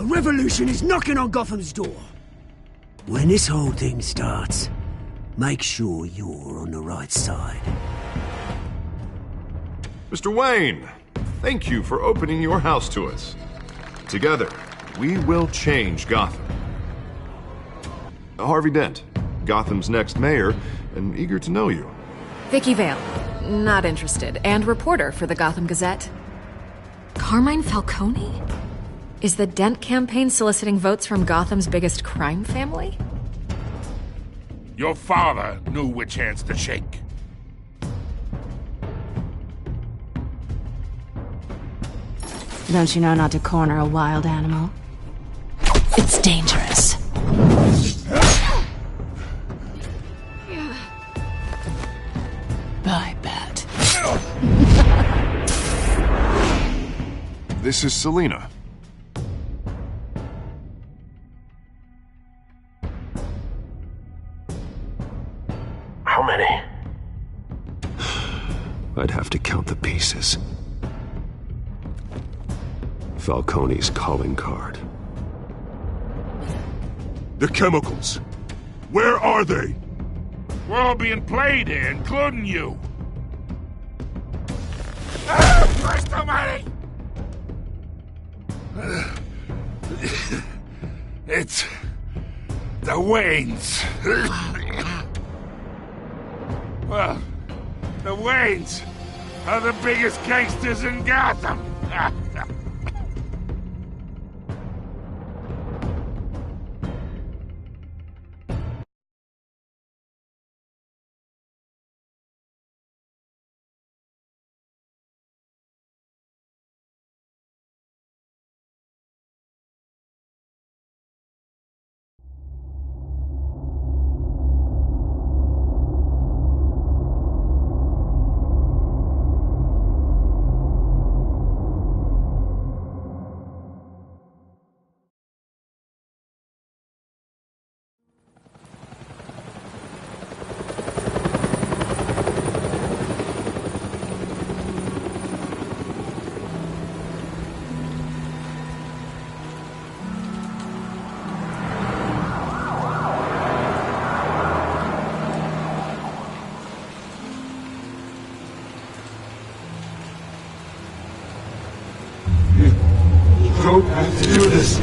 revolution is knocking on Gotham's door. When this whole thing starts, make sure you're on the right side. Mr. Wayne, thank you for opening your house to us. Together, we will change Gotham. Harvey Dent, Gotham's next mayor, and eager to know you. Vicky Vale, not interested, and reporter for the Gotham Gazette. Carmine Falcone? Is the Dent campaign soliciting votes from Gotham's biggest crime family? Your father knew which hands to shake. Don't you know not to corner a wild animal? It's dangerous. Bye, Bat. This is Selina. How many? I'd have to count the pieces. Falcone's calling card. The chemicals. Where are they? We're all being played here, including you. Christ almighty! It's the Waynes. Well, the Waynes are the biggest gangsters in Gotham. Don't have to do this.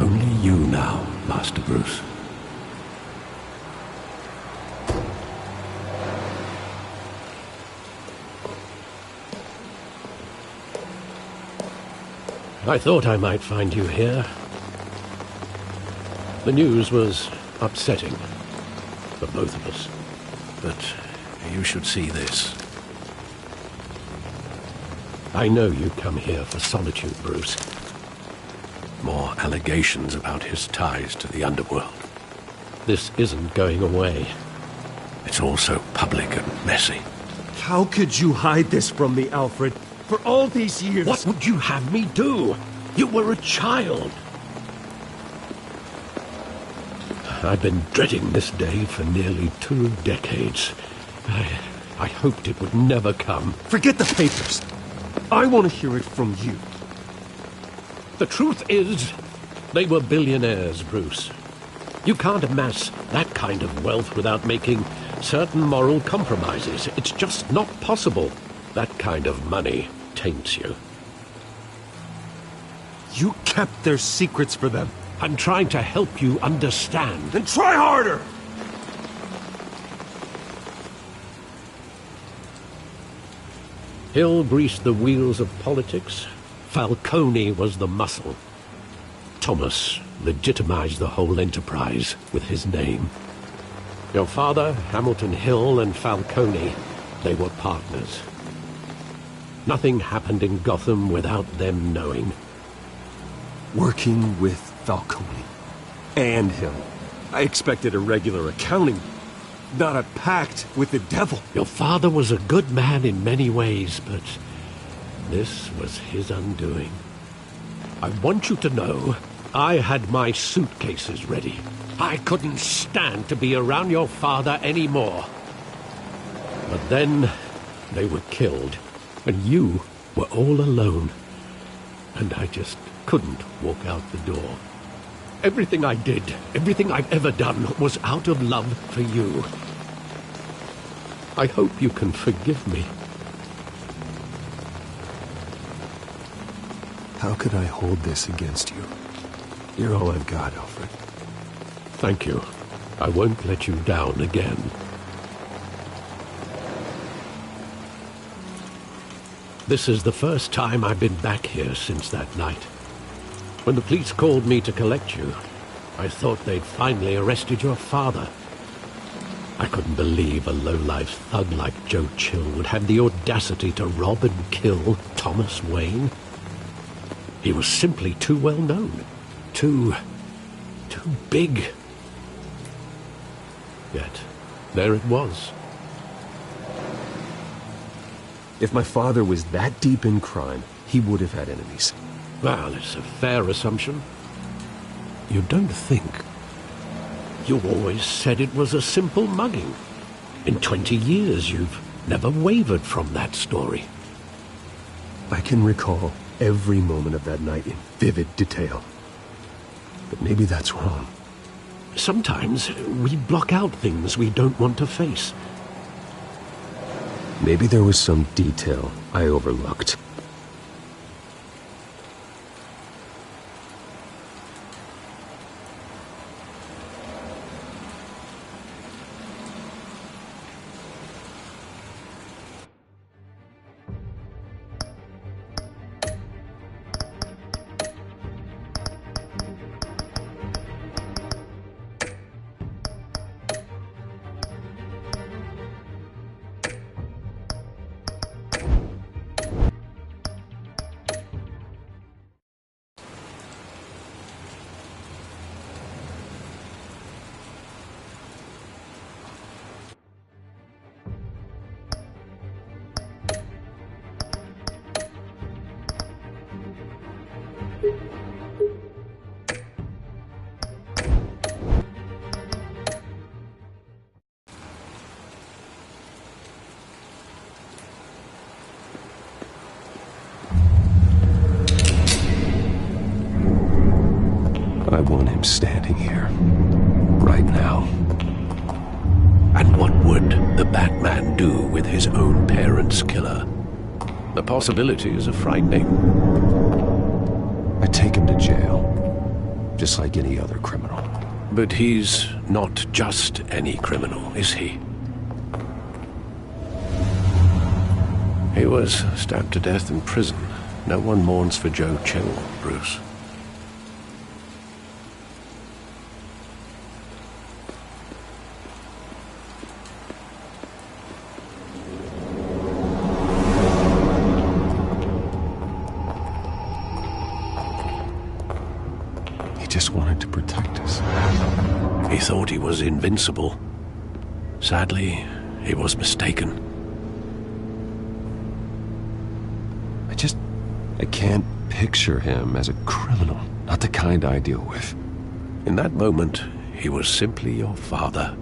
Only you now, Master Bruce. I thought I might find you here. The news was upsetting for both of us. But you should see this. I know you come here for solitude, Bruce. More allegations about his ties to the underworld. This isn't going away. It's all so public and messy. How could you hide this from me, Alfred? For all these years... What would you have me do? You were a child. I've been dreading this day for nearly 2 decades. I hoped it would never come. Forget the papers. I want to hear it from you. The truth is, they were billionaires, Bruce. You can't amass that kind of wealth without making certain moral compromises. It's just not possible. That kind of money taints you. You kept their secrets for them. I'm trying to help you understand. Then try harder! Hill greased the wheels of politics. Falcone was the muscle. Thomas legitimized the whole enterprise with his name. Your father, Hamilton Hill, and Falcone, they were partners. Nothing happened in Gotham without them knowing. Working with Falcone and Hill. I expected a regular accounting, not a pact with the devil. Your father was a good man in many ways, but this was his undoing. I want you to know, I had my suitcases ready. I couldn't stand to be around your father anymore. But then, they were killed, and you were all alone. And I just couldn't walk out the door. Everything I did, everything I've ever done, was out of love for you. I hope you can forgive me. How could I hold this against you? You're all I've got, Alfred. Thank you. I won't let you down again. This is the first time I've been back here since that night. When the police called me to collect you, I thought they'd finally arrested your father. I couldn't believe a low-life thug like Joe Chill would have the audacity to rob and kill Thomas Wayne. He was simply too well known. Too big. Yet, there it was. If my father was that deep in crime, he would have had enemies. Well, it's a fair assumption. You don't think? You always said it was a simple mugging. In 20 years, you've never wavered from that story. I can recall every moment of that night in vivid detail. But maybe that's wrong. Sometimes we block out things we don't want to face. Maybe there was some detail I overlooked. I want him standing here. Right now. And what would the Batman do with his own parents' killer? The possibilities are frightening. I take him to jail. Just like any other criminal. But he's not just any criminal, is he? He was stabbed to death in prison. No one mourns for Joe Chill, Bruce. Just wanted to protect us. He thought he was invincible. Sadly, he was mistaken. I can't picture him as a criminal. Not the kind I deal with. In that moment, he was simply your father.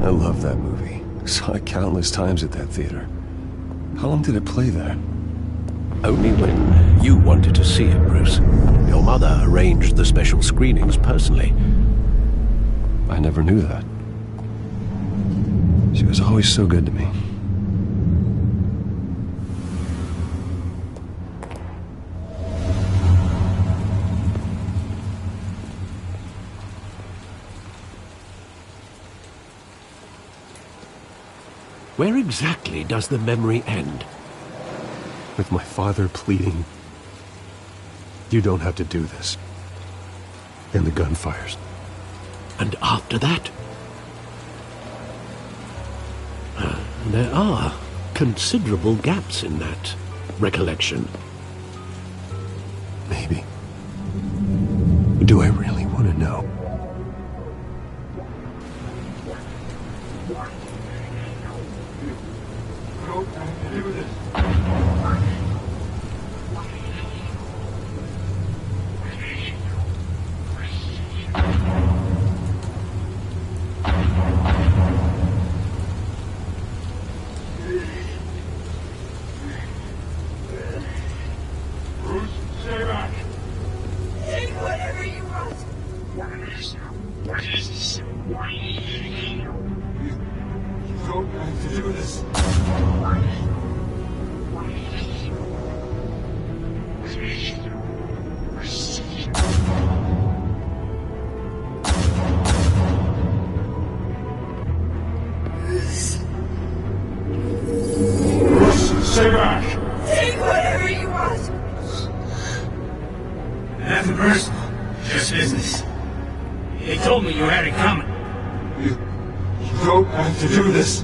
I love that movie. Saw it countless times at that theater. How long did it play there? Only when you wanted to see it, Bruce. Your mother arranged the special screenings personally. I never knew that. She was always so good to me. Where exactly does the memory end? with my father pleading, "You don't have to do this." And the gun fires. And after that? There are considerable gaps in that recollection. Maybe. Do I really want to know? Stay back! Take whatever you want! Nothing personal, just business. They told me you had it coming. You don't have to do this.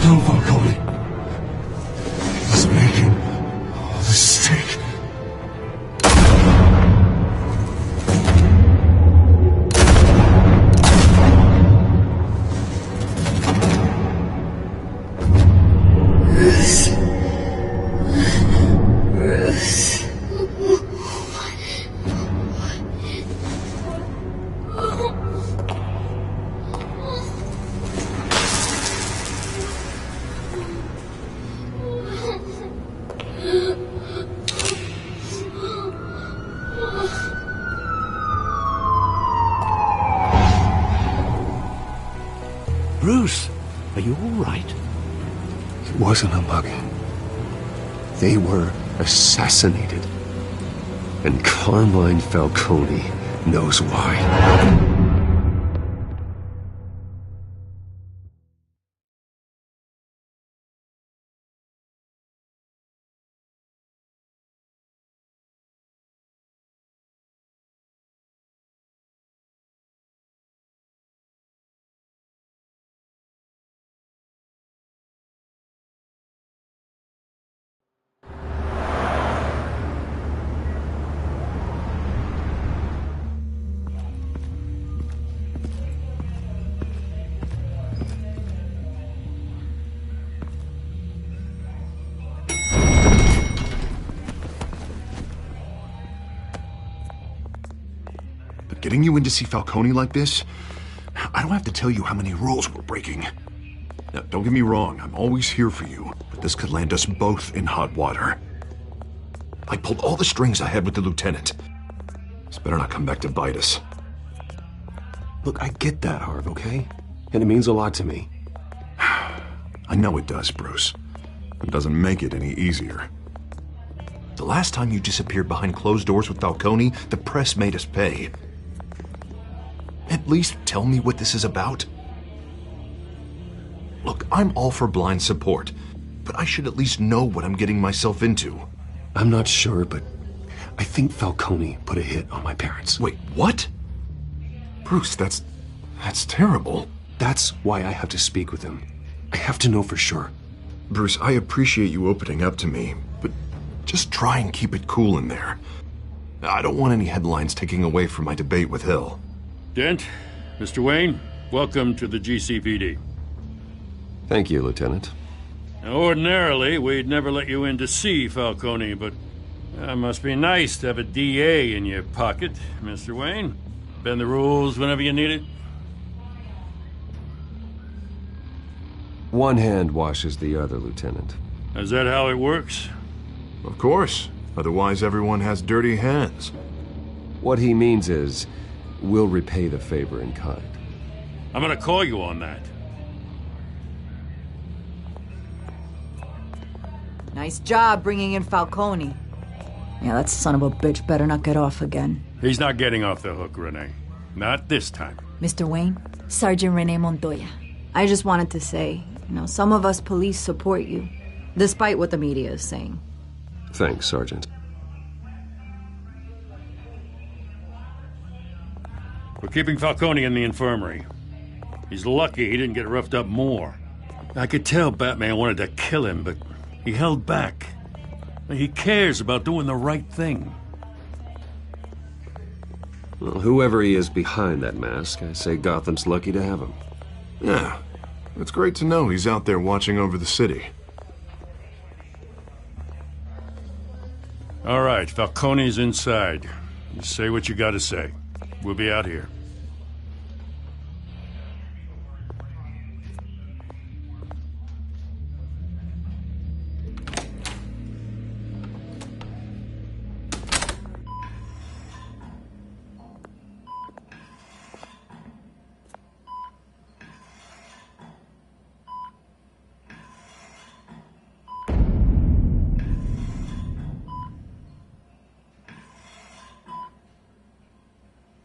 No, Falcone. He was making a mistake. Bruce, are you all right? It wasn't a mugging. They were assassinated. And Carmine Falcone knows why. Getting you in to see Falcone like this? I don't have to tell you how many rules we're breaking. Now, don't get me wrong, I'm always here for you, but this could land us both in hot water. I pulled all the strings I had with the lieutenant. This better not come back to bite us. Look, I get that, Harv, okay? And it means a lot to me. I know it does, Bruce. It doesn't make it any easier. The last time you disappeared behind closed doors with Falcone, the press made us pay. At least tell me what this is about. Look, I'm all for blind support, but I should at least know what I'm getting myself into. I'm not sure, but I think Falcone put a hit on my parents. Wait, what? Bruce, that's terrible. That's why I have to speak with him. I have to know for sure. Bruce, I appreciate you opening up to me, but just try and keep it cool in there. I don't want any headlines taking away from my debate with Hill. Dent, Mr. Wayne, welcome to the GCPD. Thank you, Lieutenant. Now, ordinarily, we'd never let you in to see Falcone, but it must be nice to have a DA in your pocket, Mr. Wayne. Bend the rules whenever you need it. One hand washes the other, Lieutenant. Is that how it works? Of course. Otherwise, everyone has dirty hands. What he means is, we'll repay the favor in kind. I'm gonna call you on that. Nice job bringing in Falcone. Yeah, that son of a bitch better not get off again. He's not getting off the hook, Renee. Not this time. Mr. Wayne, Sergeant Renee Montoya. I just wanted to say, some of us police support you, despite what the media is saying. Thanks, Sergeant. We're keeping Falcone in the infirmary. He's lucky he didn't get roughed up more. I could tell Batman wanted to kill him, but he held back. He cares about doing the right thing. Well, whoever he is behind that mask, I say Gotham's lucky to have him. Yeah, it's great to know he's out there watching over the city. All right, Falcone's inside. You say what you gotta say. We'll be out here.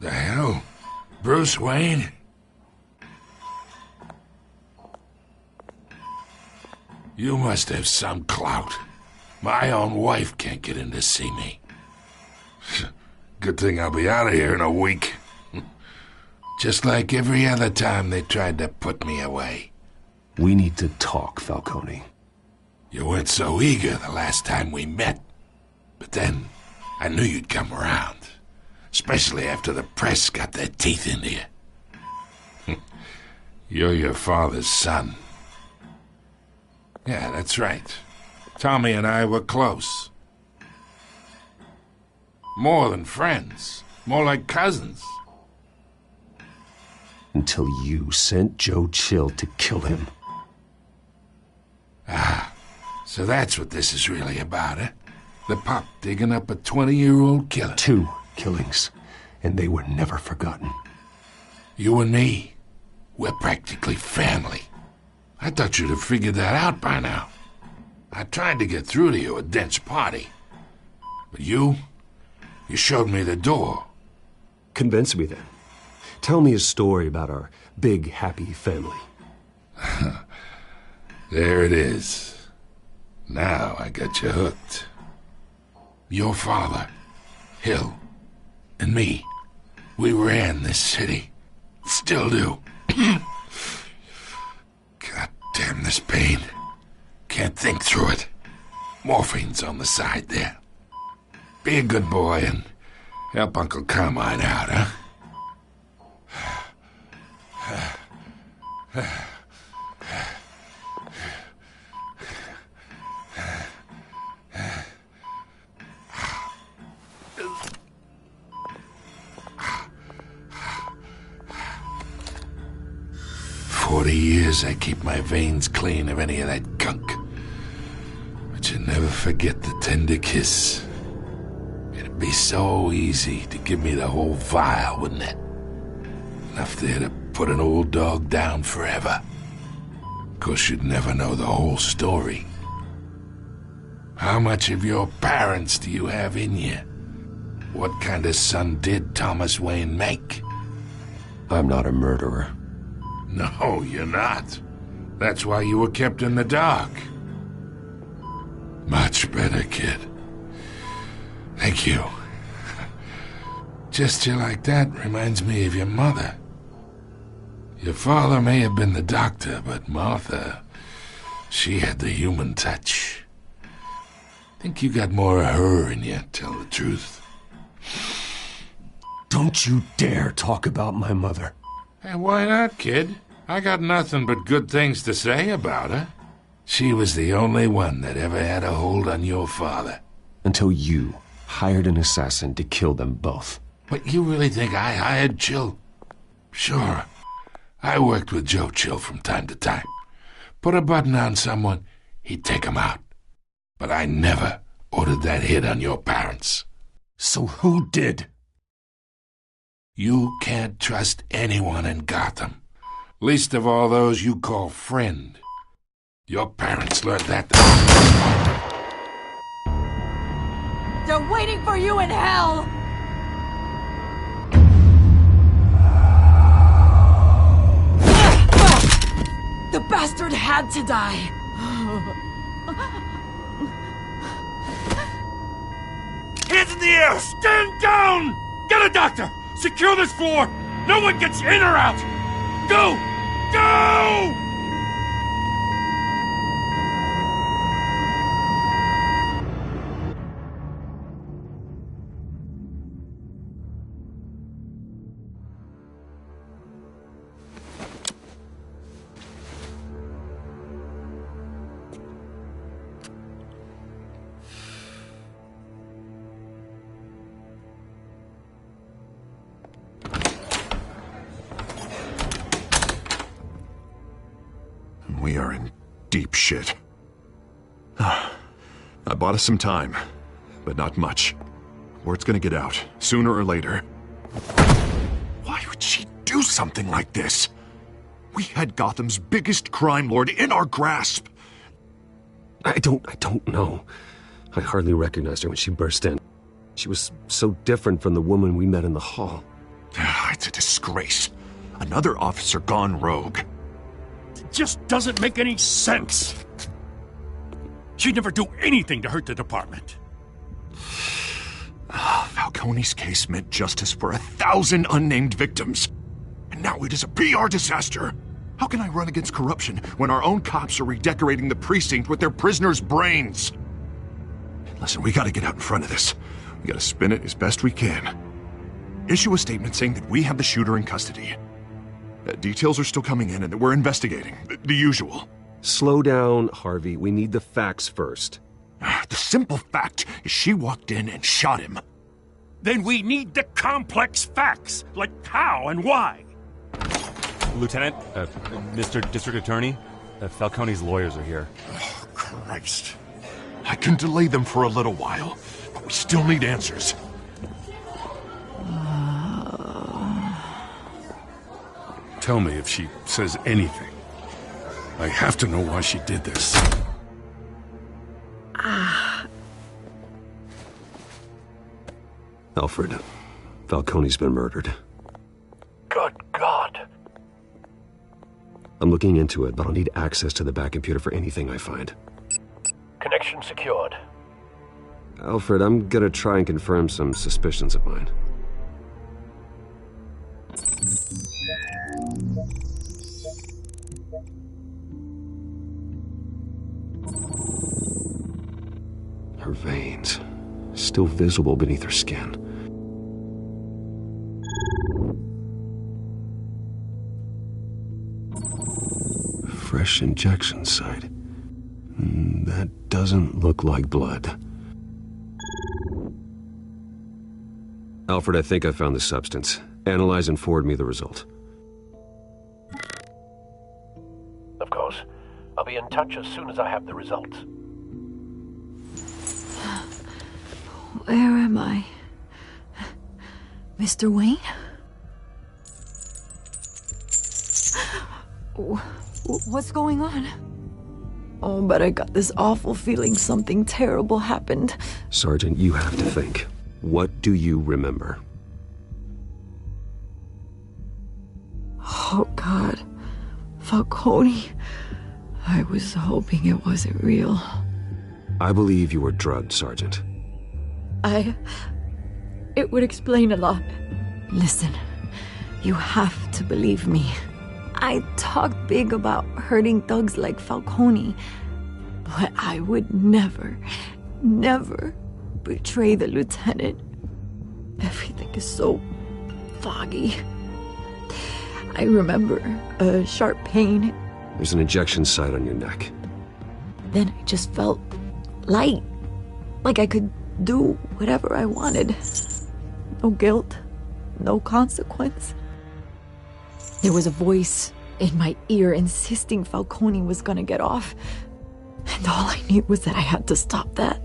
The hell? Bruce Wayne? You must have some clout. My own wife can't get in to see me. Good thing I'll be out of here in a week. Just like every other time they tried to put me away. We need to talk, Falcone. You weren't so eager the last time we met. But then, I knew you'd come around. Especially after the press got their teeth into you. You're your father's son. Yeah, that's right. Tommy and I were close. More than friends. More like cousins. Until you sent Joe Chill to kill him. Ah, so that's what this is really about, eh? The pup digging up a 20-year-old killer. 2 killings, and they were never forgotten. You and me, we're practically family. I thought you'd have figured that out by now. I tried to get through to you at Dent's party. But you showed me the door. Convince me then. Tell me a story about our big, happy family. There it is. Now I got you hooked. Your father, Hill, and me, we ran this city. Still do. God damn this pain. Can't think through it. Morphine's on the side there. Be a good boy and help Uncle Carmine out, huh? 40 years I keep my veins clean of any of that gunk. But you never forget the tender kiss. It'd be so easy to give me the whole vial, wouldn't it? Enough there to put an old dog down forever. Of course, you'd never know the whole story. How much of your parents do you have in you? What kind of son did Thomas Wayne make? I'm not a murderer. No, you're not. That's why you were kept in the dark. Much better, kid. Thank you. Gesture like that reminds me of your mother. Your father may have been the doctor, but Martha, she had the human touch. Think you got more of her in you, tell the truth. Don't you dare talk about my mother. Hey, why not, kid? I got nothing but good things to say about her. She was the only one that ever had a hold on your father. Until you hired an assassin to kill them both. What, you really think I hired Chill? Sure. I worked with Joe Chill from time to time. Put a button on someone, he'd take him out. But I never ordered that hit on your parents. So who did? You can't trust anyone in Gotham. Least of all those you call friend. Your parents learned that. They're waiting for you in hell! The bastard had to die! Hands in the air! Stand down! Get a doctor! Secure this floor! No one gets in or out! Go! Go! We are in deep shit. I bought us some time, but not much. Word's gonna get out, sooner or later. Why would she do something like this? We had Gotham's biggest crime lord in our grasp. I don't know. I hardly recognized her when she burst in. She was so different from the woman we met in the hall. It's a disgrace. Another officer gone rogue. It just doesn't make any sense. She'd never do anything to hurt the department. Falcone's case meant justice for 1,000 unnamed victims. And now it is a PR disaster. How can I run against corruption when our own cops are redecorating the precinct with their prisoners' brains? Listen, we gotta get out in front of this. We gotta spin it as best we can. Issue a statement saying that we have the shooter in custody. Details are still coming in and that we're investigating. The usual. Slow down, Harvey. We need the facts first. The simple fact is she walked in and shot him. Then we need the complex facts, like how and why. Lieutenant, Mr. District Attorney, Falcone's lawyers are here. Oh, Christ. I can delay them for a little while, but we still need answers. Tell me if she says anything. I have to know why she did this. Alfred, Falcone's been murdered. Good God. I'm looking into it, but I'll need access to the back computer for anything I find. Connection secured. Alfred, I'm gonna try and confirm some suspicions of mine. Her veins, still visible beneath her skin. Fresh injection site. That doesn't look like blood. Alfred, I think I found the substance. Analyze and forward me the result. Of course. I'll be in touch as soon as I have the results. Where am I? Mr. Wayne? What's going on? Oh, but I got this awful feeling something terrible happened. Sergeant, you have to think. What do you remember? Oh, God. Falcone. I was hoping it wasn't real. I believe you were drugged, Sergeant. It would explain a lot. Listen, you have to believe me. I talked big about hurting thugs like Falcone, but I would never betray the lieutenant. Everything is so foggy. I remember a sharp pain. There's an injection site on your neck. Then I just felt light, like I could do whatever I wanted. No guilt, no consequence. There was a voice in my ear insisting Falcone was gonna get off. And all I knew was that I had to stop that.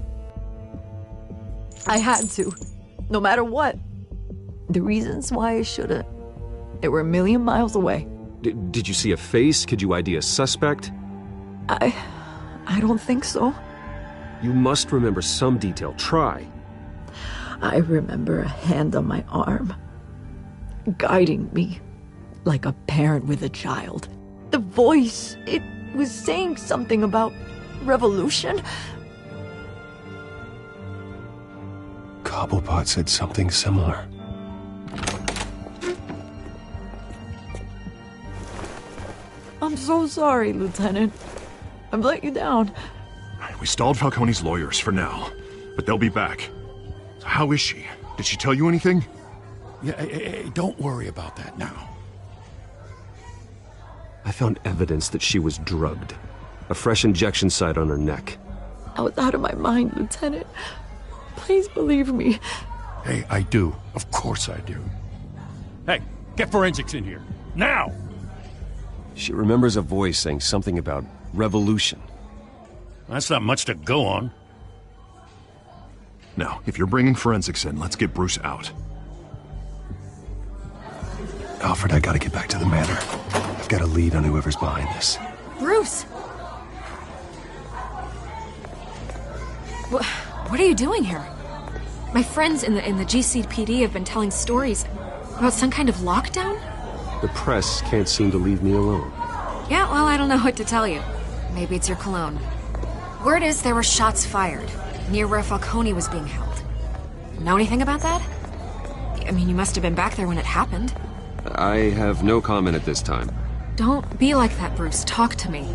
I had to, no matter what. The reasons why I should've, they were a million miles away. Did you see a face? Could you ID a suspect? I don't think so. You must remember some detail. Try. I remember a hand on my arm, guiding me like a parent with a child. the voice, it was saying something about revolution. Cobblepot said something similar. I'm so sorry, Lieutenant. I've let you down. We stalled Falcone's lawyers for now, but they'll be back. So how is she? Did she tell you anything? Yeah, hey, don't worry about that now. I found evidence that she was drugged. A fresh injection site on her neck. I was out of my mind, Lieutenant. Please believe me. Hey, I do. Of course I do. Hey, get forensics in here. Now! She remembers a voice saying something about revolution. That's not much to go on. Now, if you're bringing forensics in, let's get Bruce out. Alfred, I gotta get back to the manor. I've got a lead on whoever's behind this. Bruce! What are you doing here? My friends in the GCPD have been telling stories about some kind of lockdown? The press can't seem to leave me alone. Yeah, well, I don't know what to tell you. Maybe it's your cologne. Word is there were shots fired near where Falcone was being held. Know anything about that? I mean, you must have been back there when it happened. I have no comment at this time. Don't be like that, Bruce. Talk to me.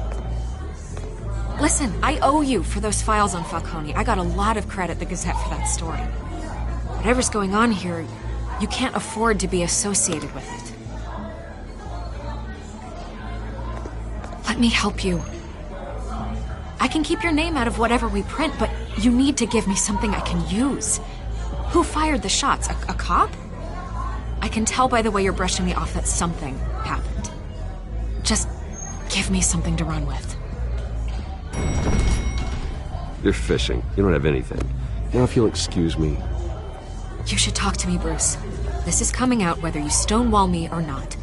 Listen, I owe you for those files on Falcone. I got a lot of credit at the Gazette for that story. Whatever's going on here, you can't afford to be associated with it. Let me help you. I can keep your name out of whatever we print, but you need to give me something I can use. Who fired the shots? A cop? I can tell by the way you're brushing me off that something happened. Just give me something to run with. You're fishing. You don't have anything. Now, if you'll excuse me... You should talk to me, Bruce. This is coming out whether you stonewall me or not.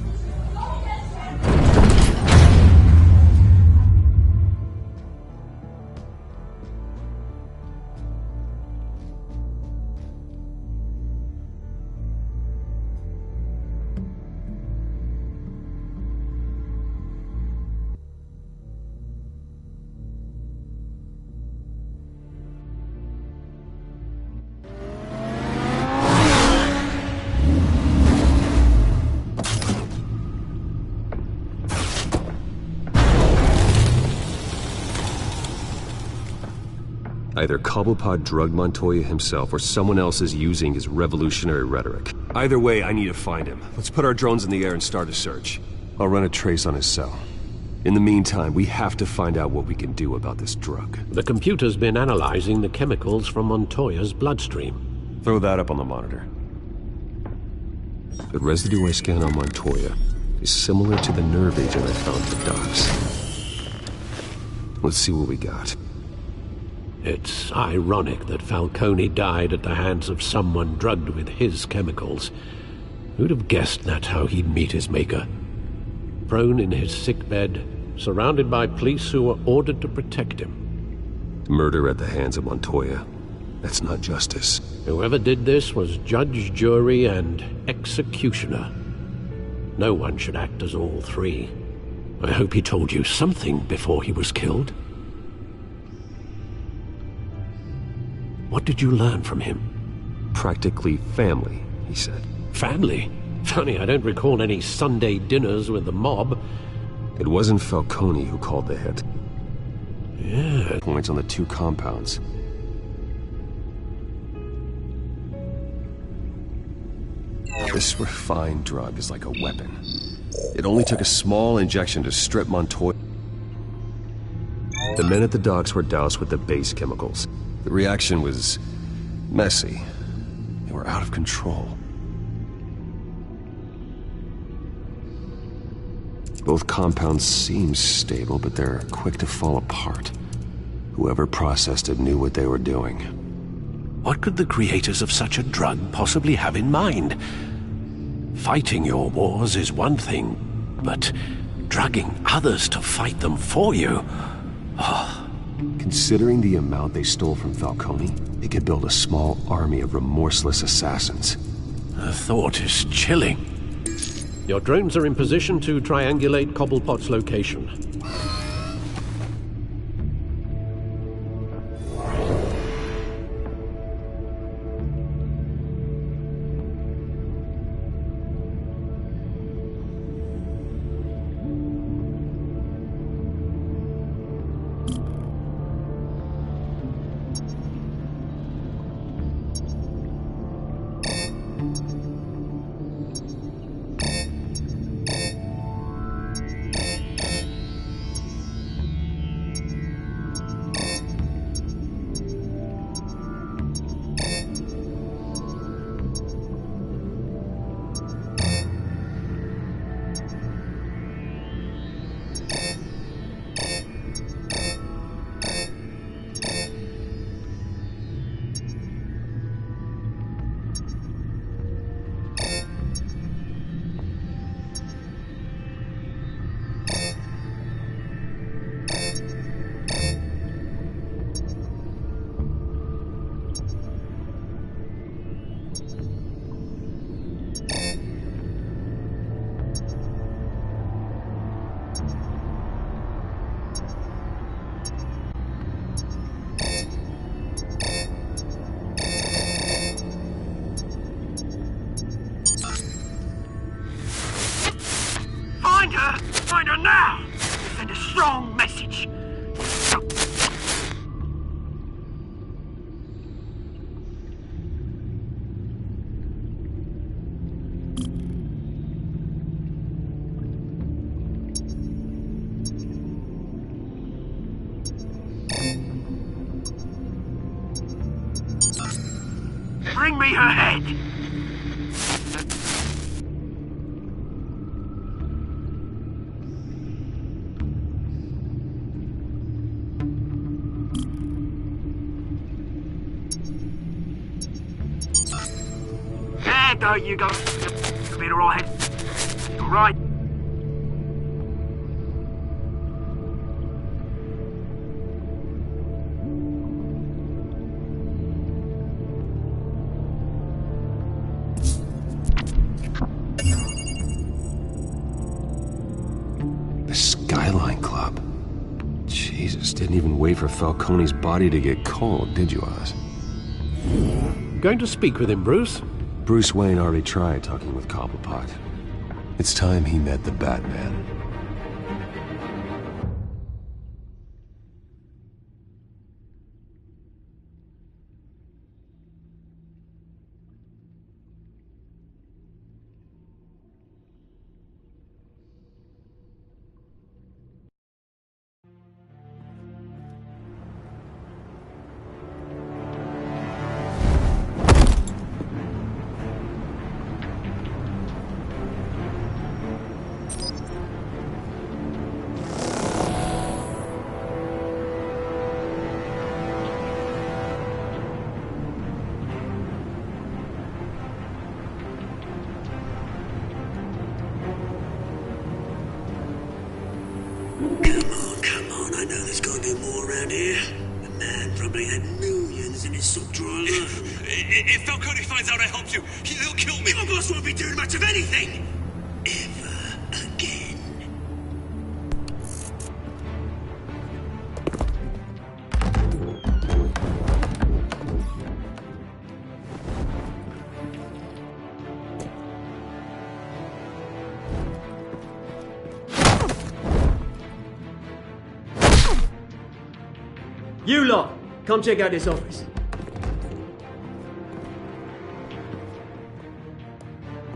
Either Cobblepot drugged Montoya himself, or someone else is using his revolutionary rhetoric. Either way, I need to find him. Let's put our drones in the air and start a search. I'll run a trace on his cell. In the meantime, we have to find out what we can do about this drug. The computer's been analyzing the chemicals from Montoya's bloodstream. Throw that up on the monitor. The residue I scan on Montoya is similar to the nerve agent I found for Docs. Let's see what we got. It's ironic that Falcone died at the hands of someone drugged with his chemicals. Who'd have guessed that's how he'd meet his maker? Prone in his sickbed, surrounded by police who were ordered to protect him. Murder at the hands of Montoya. That's not justice. Whoever did this was judge, jury, and executioner. No one should act as all three. I hope he told you something before he was killed. What did you learn from him? Practically family, he said. Family? Funny, I don't recall any Sunday dinners with the mob. It wasn't Falcone who called the hit. Yeah. Points on the two compounds. This refined drug is like a weapon. It only took a small injection to strip Montoya. The men at the docks were doused with the base chemicals. The reaction was messy. They were out of control. Both compounds seem stable, but they're quick to fall apart. Whoever processed it knew what they were doing. What could the creators of such a drug possibly have in mind? Fighting your wars is one thing, but drugging others to fight them for you... Oh. Considering the amount they stole from Falcone, they could build a small army of remorseless assassins. The thought is chilling. Your drones are in position to triangulate Cobblepot's location. Find her now! Send a strong message. Bring me her head! There you go. You'll be all right. All right. The Skyline Club. Jesus, didn't even wait for Falcone's body to get cold, did you, Oz? Going to speak with him, Bruce? Bruce Wayne already tried talking with Cobblepot. It's time he met the Batman. Come on, I know there's gotta be more around here. The man probably had millions in his sub drawer alone. If Falcone finds out I helped you, he'll kill me. Your boss won't be doing much of anything! Ever again. You lot, come check out this office.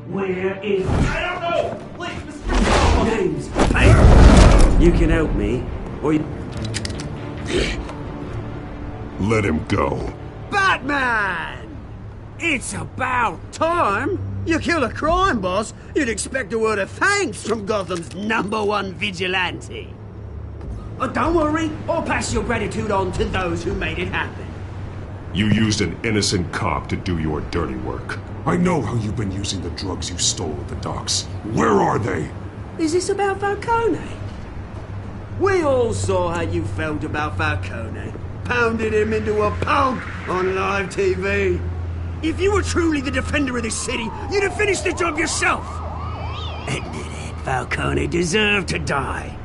Where is... I don't know! Please, Mr. Names. Hey! You can help me, or you... Let him go. Batman! It's about time! You kill a crime boss, you'd expect a word of thanks from Gotham's #1 vigilante. Oh, don't worry, I'll pass your gratitude on to those who made it happen. You used an innocent cop to do your dirty work. I know how you've been using the drugs you stole at the docks. Where are they? Is this about Falcone? We all saw how you felt about Falcone. Pounded him into a pulp on live TV. If you were truly the defender of this city, you'd have finished the job yourself. Admit it, Falcone deserved to die.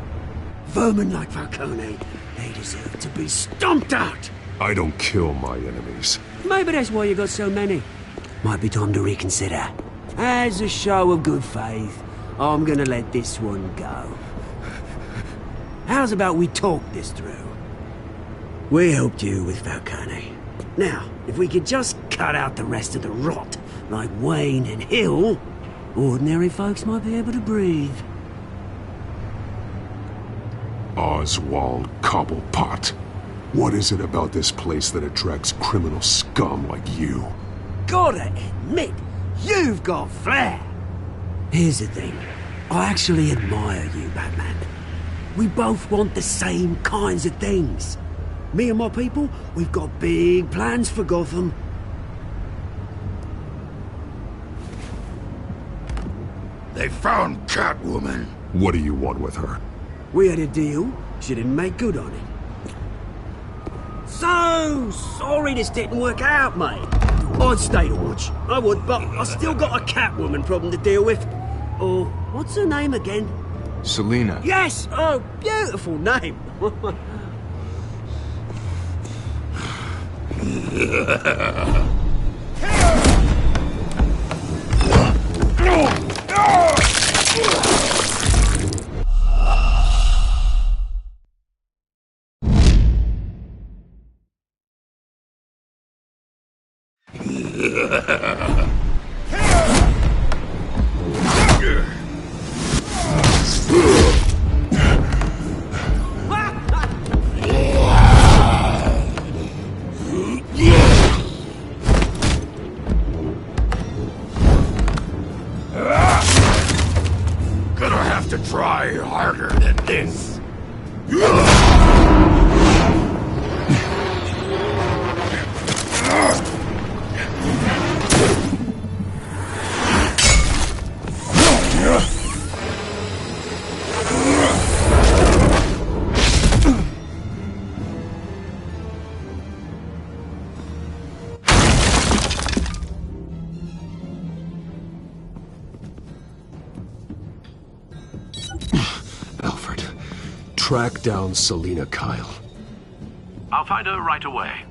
Vermin like Falcone, they deserve to be stomped out. I don't kill my enemies. Maybe that's why you got so many. Might be time to reconsider. As a show of good faith, I'm gonna let this one go. How's about we talk this through? We helped you with Falcone. Now, if we could just cut out the rest of the rot, like Wayne and Hill, ordinary folks might be able to breathe. Oswald Cobblepot. What is it about this place that attracts criminal scum like you? Gotta admit, you've got flair. Here's the thing. I actually admire you, Batman. We both want the same kinds of things. Me and my people, we've got big plans for Gotham. They found Catwoman. What do you want with her? We had a deal. She didn't make good on it. So sorry this didn't work out, mate. I'd stay to watch. I would, but I still got a Catwoman problem to deal with. Oh, what's her name again? Selina. Yes! Oh, beautiful name. Gonna have to try harder than this. Alfred, track down Selina Kyle. I'll find her right away.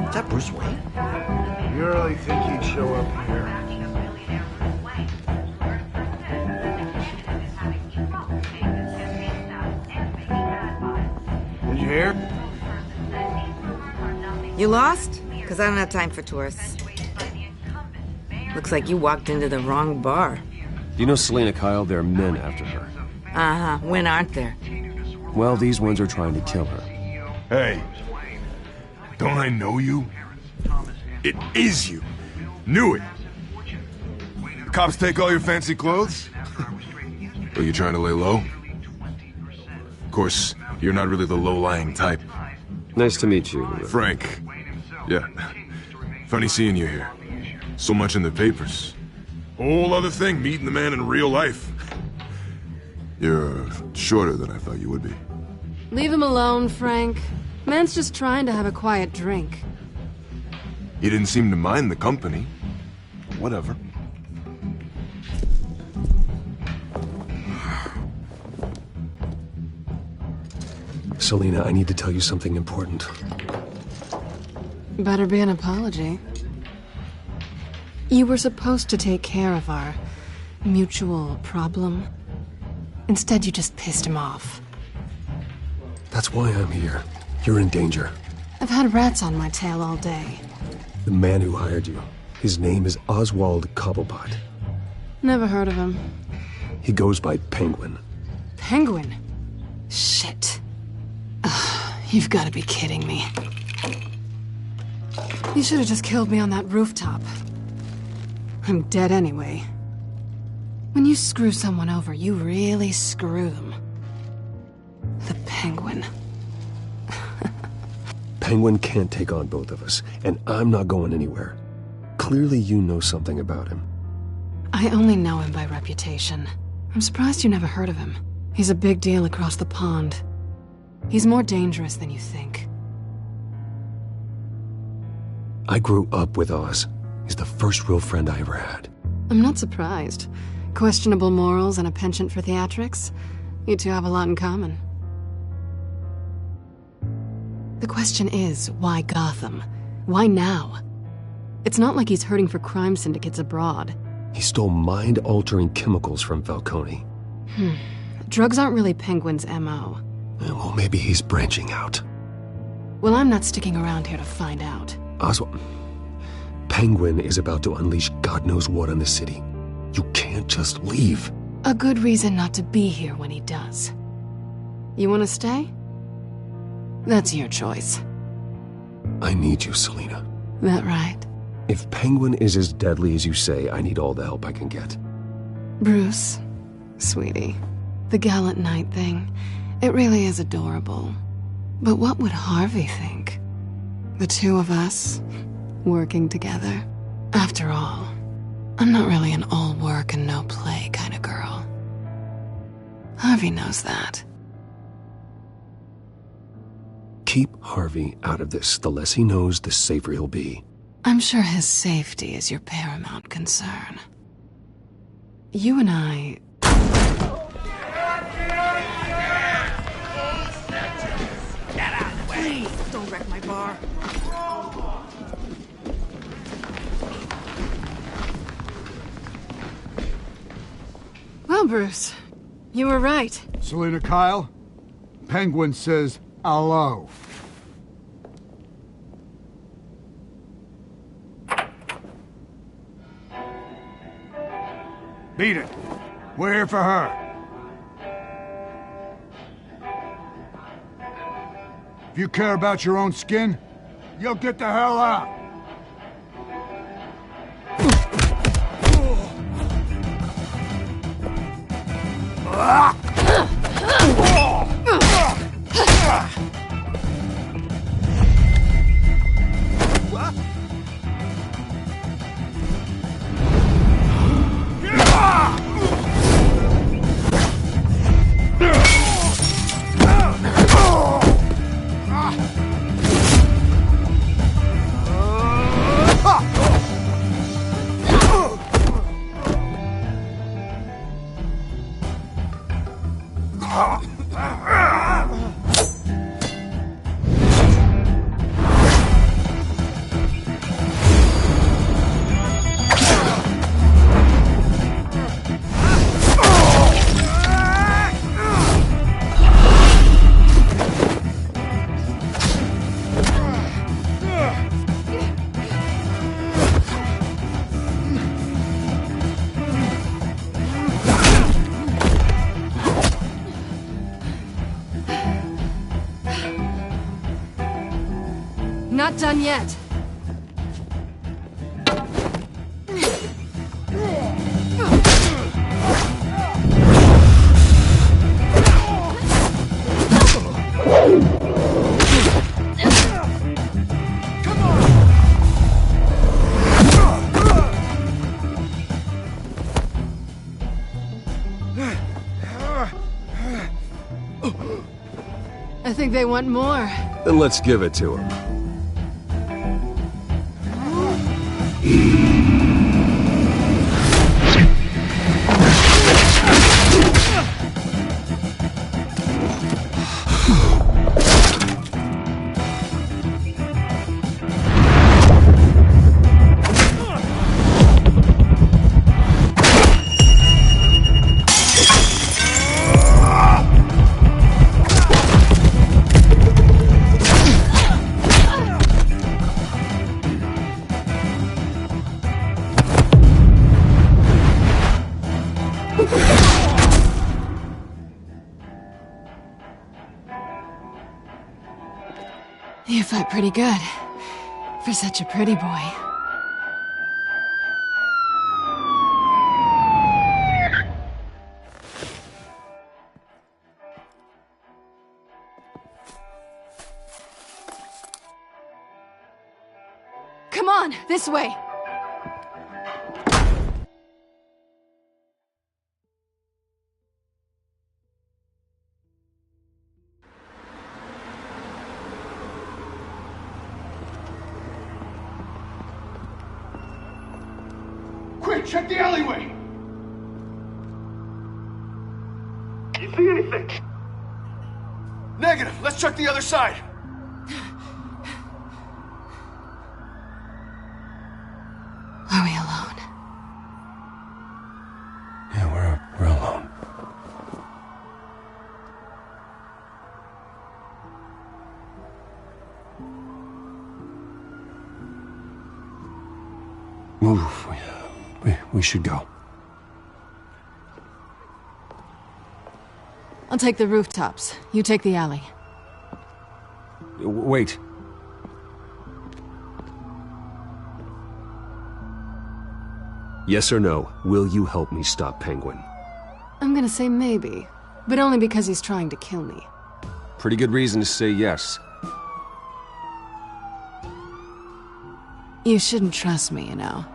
Is that Bruce Wayne? You really think he'd show up here? Did you hear? You lost? Because I don't have time for tourists. Looks like you walked into the wrong bar. Do you know Selina Kyle? There are men after her. Uh-huh. When aren't there? Well, these ones are trying to kill her. Hey, don't I know you? It is you. Knew it. The cops take all your fancy clothes? Are you trying to lay low? Of course, you're not really the low-lying type. Nice to meet you. Frank. Yeah. Funny seeing you here. So much in the papers. Whole other thing, meeting the man in real life. You're shorter than I thought you would be. Leave him alone, Frank. Man's just trying to have a quiet drink. He didn't seem to mind the company. Whatever. Selina, I need to tell you something important. Better be an apology. You were supposed to take care of our mutual problem. Instead, you just pissed him off. That's why I'm here. You're in danger. I've had rats on my tail all day. The man who hired you, his name is Oswald Cobblepot. Never heard of him. He goes by Penguin. Penguin? Shit. Ugh, you've got to be kidding me. You should have just killed me on that rooftop. I'm dead anyway. When you screw someone over, you really screw them. The Penguin. Penguin can't take on both of us, and I'm not going anywhere. Clearly you know something about him. I only know him by reputation. I'm surprised you never heard of him. He's a big deal across the pond. He's more dangerous than you think. I grew up with Oz. He's the first real friend I ever had. I'm not surprised. Questionable morals and a penchant for theatrics. You two have a lot in common. The question is, why Gotham? Why now? It's not like he's hurting for crime syndicates abroad. He stole mind-altering chemicals from Falcone. Drugs aren't really Penguin's M.O. Well, maybe he's branching out. Well, I'm not sticking around here to find out. Oswald, Penguin is about to unleash God knows what on the city. You can't just leave. A good reason not to be here when he does. You want to stay? That's your choice. I need you, Selina. That right? If Penguin is as deadly as you say, I need all the help I can get. Bruce, sweetie, the gallant knight thing, it really is adorable. But what would Harvey think? The two of us, working together. After all, I'm not really an all work and no play kind of girl. Harvey knows that. Keep Harvey out of this. The less he knows, the safer he'll be. I'm sure his safety is your paramount concern. You and I... Get out of the way! Please, don't wreck my bar. Well, Bruce, you were right. Selina Kyle, Penguin says hello. Beat it. We're here for her. If you care about your own skin, you'll get the hell out. Not done yet. I think they want more. Then let's give it to him. fight pretty good. For such a pretty boy. Come on, this way! Quick, check the alleyway! You see anything? Negative. Let's check the other side. Are we alone? Yeah, we're alone. Move. We should go. I'll take the rooftops. You take the alley. Wait. Yes or no, will you help me stop Penguin? I'm gonna say maybe, but only because he's trying to kill me. Pretty good reason to say yes. You shouldn't trust me, you know.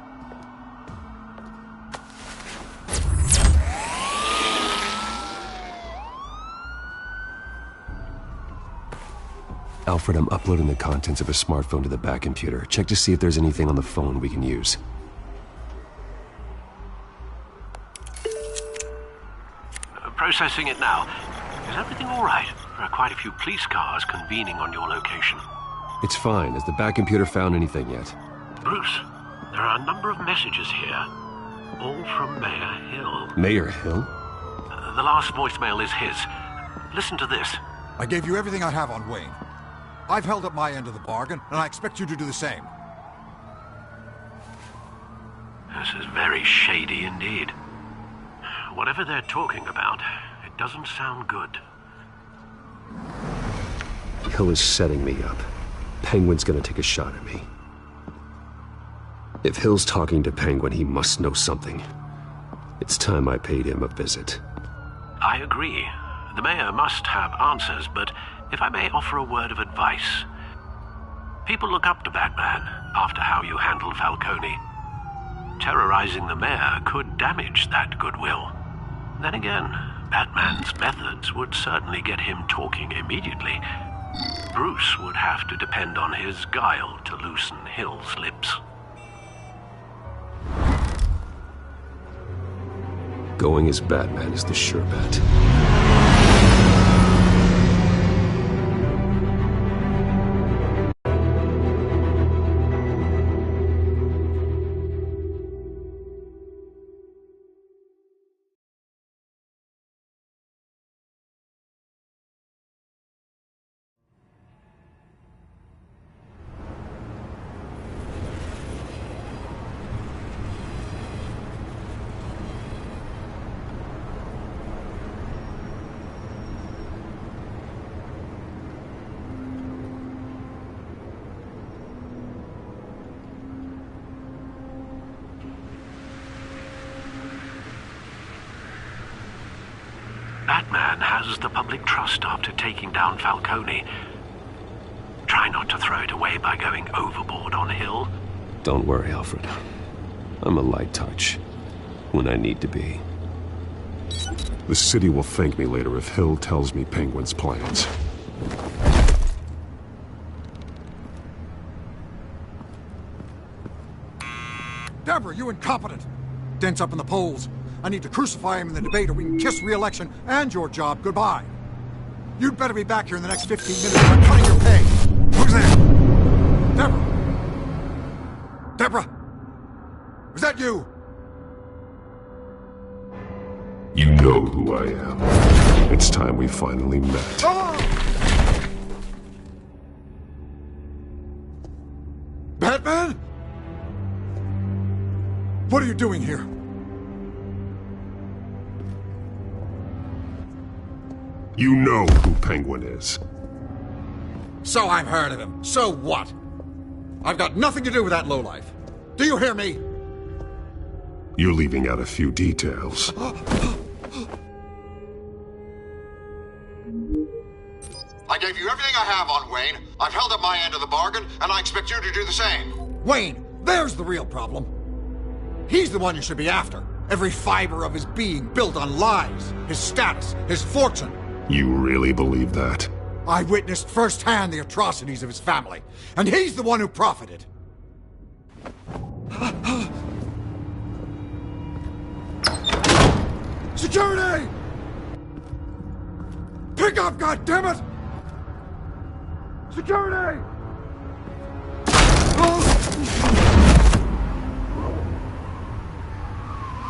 Alfred, I'm uploading the contents of a smartphone to the back computer. Check to see if there's anything on the phone we can use. Processing it now. Is everything all right? There are quite a few police cars convening on your location. It's fine. Has the back computer found anything yet? Bruce, there are a number of messages here. All from Mayor Hill. Mayor Hill? The last voicemail is his. Listen to this. I gave you everything I have on Wayne. I've held up my end of the bargain, and I expect you to do the same. This is very shady indeed. Whatever they're talking about, it doesn't sound good. Hill is setting me up. Penguin's gonna take a shot at me. If Hill's talking to Penguin, he must know something. It's time I paid him a visit. I agree. The mayor must have answers, but if I may offer a word of advice. People look up to Batman after how you handled Falcone. Terrorizing the mayor could damage that goodwill. Then again, Batman's methods would certainly get him talking immediately. Bruce would have to depend on his guile to loosen Hill's lips. Going as Batman is the sure bet. Batman has the public trust after taking down Falcone. Try not to throw it away by going overboard on Hill. Don't worry, Alfred. I'm a light touch. When I need to be. The city will thank me later if Hill tells me Penguin's plans. Deborah, you incompetent! Dent's up in the polls. I need to crucify him in the debate or we can kiss re-election and your job goodbye. You'd better be back here in the next 15 minutes or I'm cutting your pay. Who's there? Deborah! Deborah! Was that you? You know who I am. It's time we finally met. Batman? What are you doing here? You know who Penguin is. So I've heard of him. So what? I've got nothing to do with that lowlife. Do you hear me? You're leaving out a few details. I gave you everything I have on Wayne. I've held up my end of the bargain, and I expect you to do the same. Wayne, there's the real problem. He's the one you should be after. Every fiber of his being built on lies, his status, his fortune. You really believe that? I witnessed firsthand the atrocities of his family, and he's the one who profited. Security! Pick up, goddammit! Security!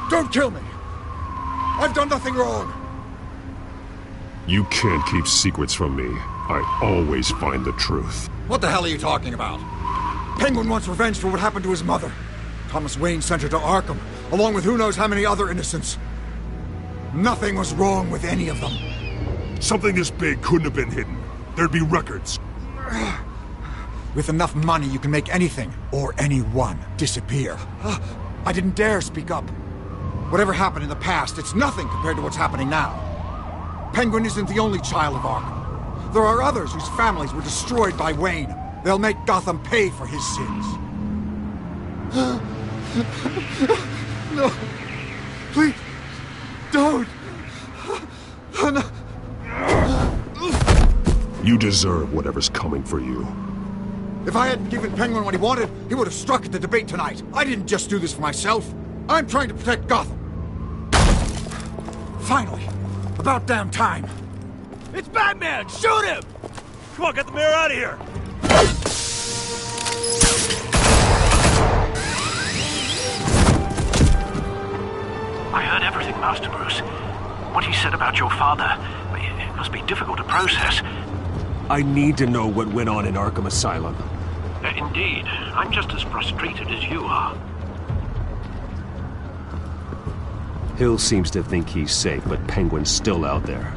Don't kill me! I've done nothing wrong! You can't keep secrets from me. I always find the truth. What the hell are you talking about? Penguin wants revenge for what happened to his mother. Thomas Wayne sent her to Arkham, along with who knows how many other innocents. Nothing was wrong with any of them. Something this big couldn't have been hidden. There'd be records. With enough money, you can make anything, or anyone, disappear. I didn't dare speak up. Whatever happened in the past, it's nothing compared to what's happening now. Penguin isn't the only child of Arkham. There are others whose families were destroyed by Wayne. They'll make Gotham pay for his sins. No. Please. Don't. No. You deserve whatever's coming for you. If I hadn't given Penguin what he wanted, he would have struck at the debate tonight. I didn't just do this for myself. I'm trying to protect Gotham. Finally. About damn time. It's Batman! Shoot him! Come on, get the mayor out of here! I heard everything, Master Bruce. What he said about your father, it must be difficult to process. I need to know what went on in Arkham Asylum. Indeed. I'm just as frustrated as you are. Hill seems to think he's safe, but Penguin's still out there.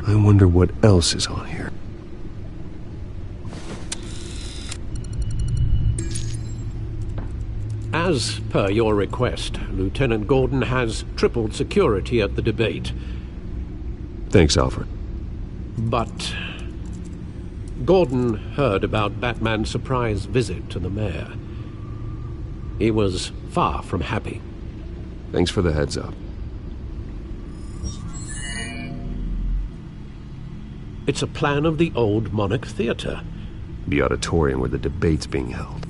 I wonder what else is on here. As per your request, Lieutenant Gordon has tripled security at the debate. Thanks, Alfred. But Gordon heard about Batman's surprise visit to the mayor. He was far from happy. Thanks for the heads up. It's a plan of the old Monarch Theater. The auditorium where the debate's being held.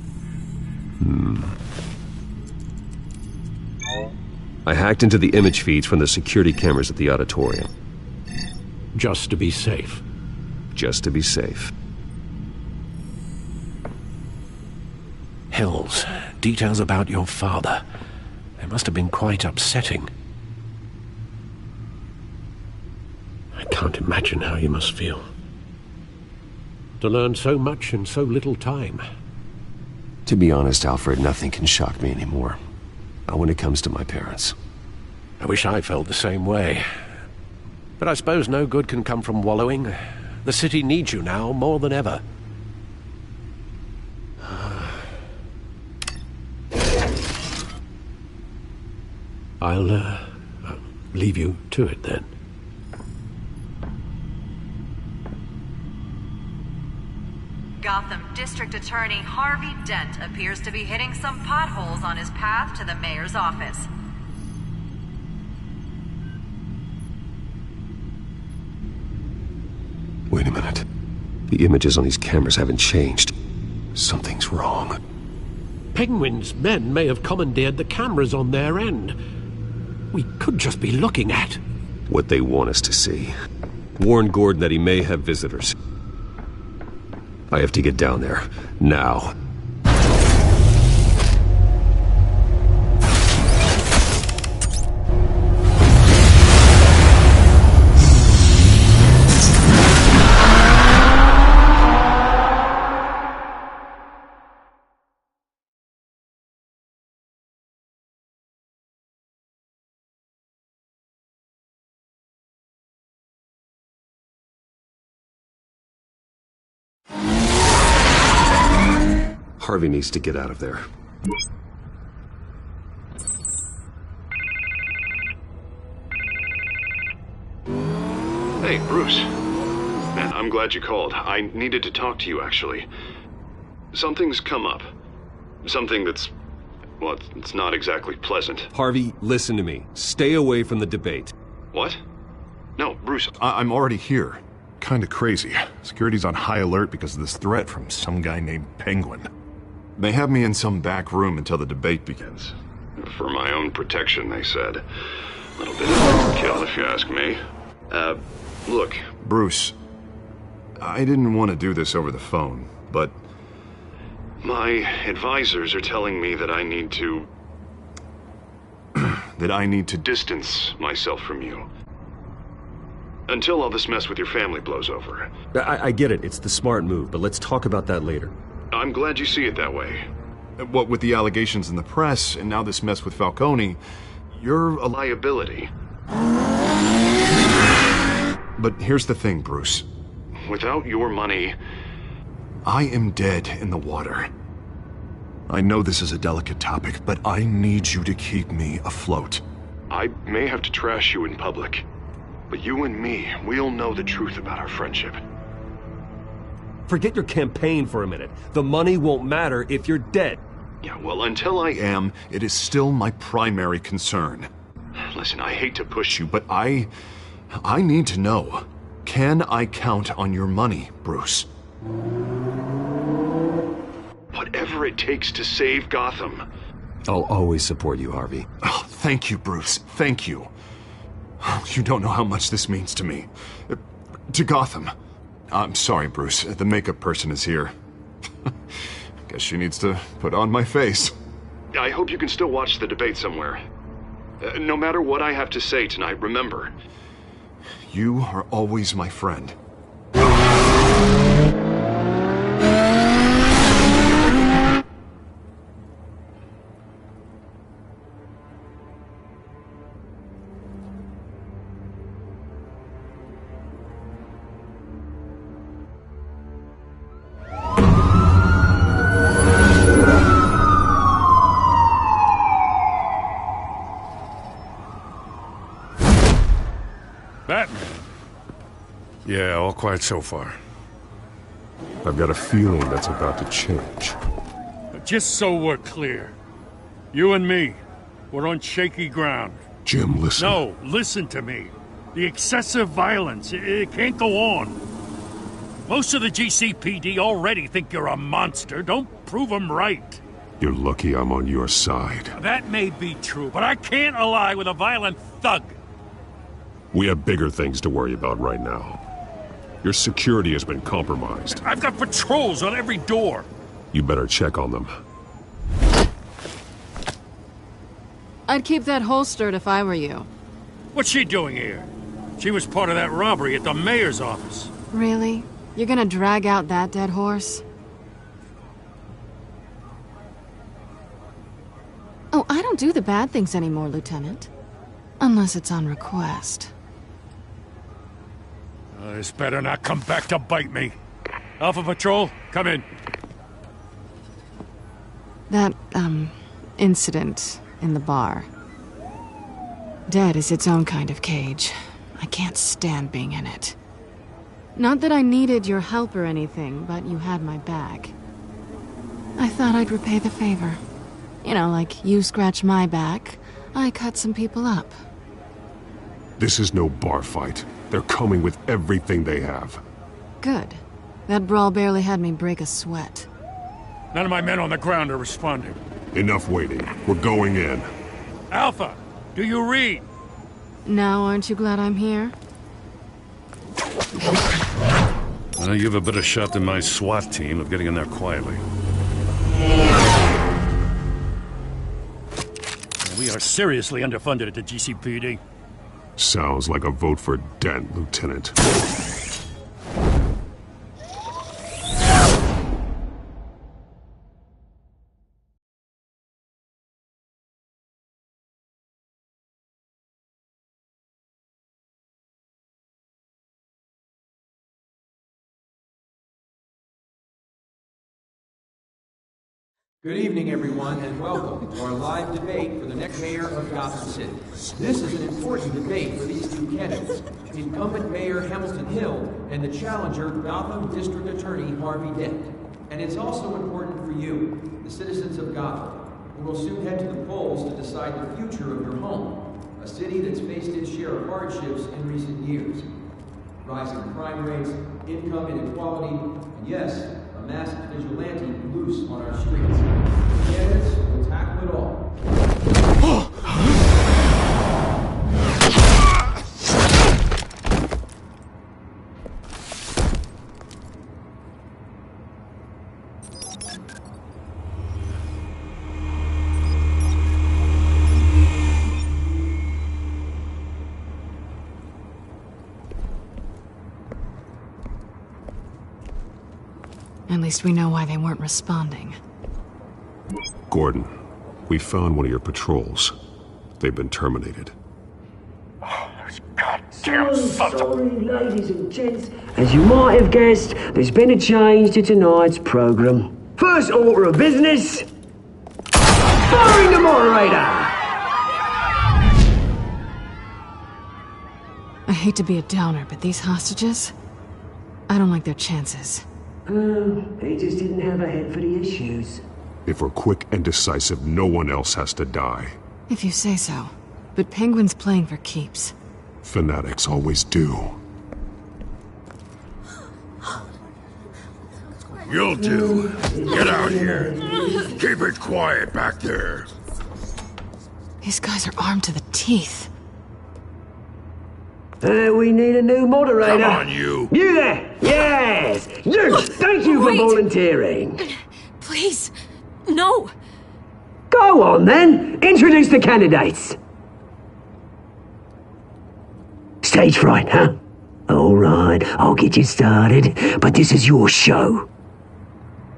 I hacked into the image feeds from the security cameras at the auditorium. Just to be safe. Just to be safe. Hills, details about your father. They must have been quite upsetting. I can't imagine how you must feel. To learn so much in so little time. To be honest, Alfred, nothing can shock me anymore. Not when it comes to my parents. I wish I felt the same way. But I suppose no good can come from wallowing. The city needs you now more than ever. I'll leave you to it then. Gotham District Attorney Harvey Dent appears to be hitting some potholes on his path to the mayor's office. Wait a minute. The images on these cameras haven't changed. Something's wrong. Penguin's men may have commandeered the cameras on their end. We could just be looking at what they want us to see. Warn Gordon that he may have visitors. I have to get down there, now. Harvey needs to get out of there. Hey, Bruce. Man, I'm glad you called. I needed to talk to you, actually. Something's come up. Something that's... well, it's not exactly pleasant. Harvey, listen to me. Stay away from the debate. What? No, Bruce. I'm already here. Kinda crazy. Security's on high alert because of this threat from some guy named Penguin. They have me in some back room until the debate begins. For my own protection, they said. A little bit of overkill, if you ask me. Look, Bruce, I didn't want to do this over the phone, but my advisors are telling me that I need to... that I need to distance myself from you. Until all this mess with your family blows over. I get it. It's the smart move, but let's talk about that later. I'm glad you see it that way. What with the allegations in the press, and now this mess with Falcone, you're a liability. But here's the thing, Bruce. Without your money, I am dead in the water. I know this is a delicate topic, but I need you to keep me afloat. I may have to trash you in public, but you and me, we'll know the truth about our friendship. Forget your campaign for a minute. The money won't matter if you're dead. Yeah, well, until I am, it is still my primary concern. Listen, I hate to push you, but I need to know. Can I count on your money, Bruce? Whatever it takes to save Gotham. I'll always support you, Harvey. Oh, thank you, Bruce. Thank you. You don't know how much this means to me. To Gotham. I'm sorry, Bruce. The makeup person is here. Guess she needs to put on my face. I hope you can still watch the debate somewhere. No matter what I have to say tonight, remember, you are always my friend. Batman? Yeah, all quiet so far. I've got a feeling that's about to change. But just so we're clear, you and me, we're on shaky ground. Jim, listen. No, listen to me. The excessive violence, it can't go on. Most of the GCPD already think you're a monster. Don't prove them right. You're lucky I'm on your side. That may be true, but I can't ally with a violent thug. We have bigger things to worry about right now. Your security has been compromised. I've got patrols on every door. You better check on them. I'd keep that holstered if I were you. What's she doing here? She was part of that robbery at the mayor's office. Really? You're gonna drag out that dead horse? Oh, I don't do the bad things anymore, Lieutenant. Unless it's on request. This better not come back to bite me. Alpha Patrol, come in. That, incident in the bar. Dead is its own kind of cage. I can't stand being in it. Not that I needed your help or anything, but you had my back. I thought I'd repay the favor. You know, like you scratch my back, I cut some people up. This is no bar fight. They're coming with everything they have. Good. That brawl barely had me break a sweat. None of my men on the ground are responding. Enough waiting. We're going in. Alpha, do you read? Now, aren't you glad I'm here? Well, you have a better shot than my SWAT team of getting in there quietly. We are seriously underfunded at the GCPD. Sounds like a vote for Dent, Lieutenant. Good evening, everyone, and welcome to our live debate for the next mayor of Gotham City. This is an important debate for these two candidates, incumbent Mayor Hamilton Hill and the challenger Gotham District Attorney Harvey Dent. And it's also important for you, the citizens of Gotham, who will soon head to the polls to decide the future of your home, a city that's faced its share of hardships in recent years. Rising crime rates, income inequality, and yes, a masked vigilante loose on our streets. The candidates will tackle it all. At least we know why they weren't responding. Gordon, we found one of your patrols. They've been terminated. Sorry, ladies and gents. As you might have guessed, there's been a change to tonight's program. First order of business, firing the moderator! I hate to be a downer, but these hostages, I don't like their chances. He just didn't have a head for the issues. If we're quick and decisive, no one else has to die. If you say so. But Penguin's playing for keeps. Fanatics always do. You'll do. Get out here. Keep it quiet back there. These guys are armed to the teeth. We need a new moderator. Come on, you. You there! Yes! You! Thank you for volunteering. Please, no. Go on, then. Introduce the candidates. Stage fright, huh? All right, I'll get you started, but this is your show.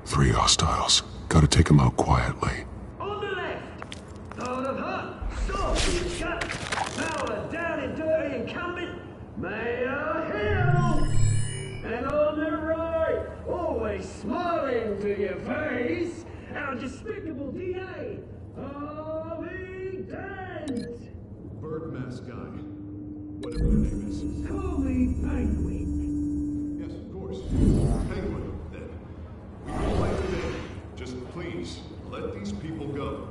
3 hostiles. Gotta take them out quietly. On the left, Lord of Hutt, stop, shut, power down and dirty incumbent, Mayor Hill. And on the right, always smiling to your face, our despicable DA, Harvey Dent. Bird mask guy. Whatever your name is. Call me Penguin. Yes, of course. Penguin, then. We don't like the name. Just please, let these people go.